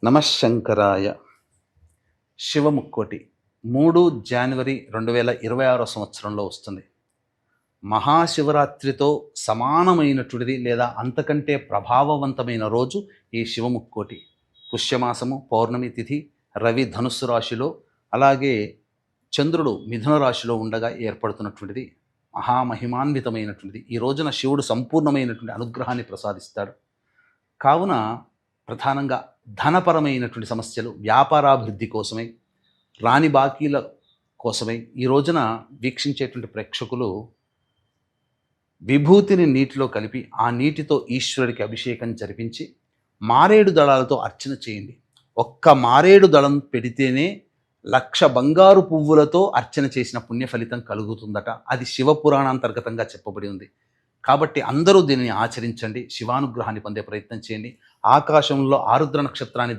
నమశంకరాయ. శివముక్కోటి 3 జనవరి 2026 సంవత్సరంలో వస్తుంది. మహాశివరాత్రితో సమానమైనటువంటిది లేదా అంతకంటే ప్రభావవంతమైన రోజు ఈ శివముక్కోటి. పుష్యమాసము, పౌర్ణమి తిథి, రవి ధనుస్సు రాశిలో, అలాగే చంద్రుడు మిథున రాశిలో ఉండగా ఏర్పడుతున్నటువంటిది మహామహిమాన్వితమైనటువంటిది. ఈ రోజున శివుడు సంపూర్ణమైనటువంటి అనుగ్రహాన్ని ప్రసాదిస్తాడు. కావున ప్రధానంగా ధనపరమైనటువంటి సమస్యలు, వ్యాపారాభివృద్ధి కోసమై, రాని బాకీల కోసమై ఈ రోజున వీక్షించేటువంటి ప్రేక్షకులు విభూతిని నీటిలో కలిపి ఆ నీటితో ఈశ్వరుడికి అభిషేకం జరిపించి మారేడు దళాలతో అర్చన చేయండి. ఒక్క మారేడు దళం పెడితేనే 1,00,000 బంగారు పువ్వులతో అర్చన చేసిన పుణ్య ఫలితం కలుగుతుందట. అది శివపురాణాంతర్గతంగా చెప్పబడి ఉంది. కాబట్టి అందరూ దీనిని ఆచరించండి, శివానుగ్రహాన్ని పొందే ప్రయత్నం చేయండి. ఆకాశంలో ఆరుద్ర నక్షత్రాన్ని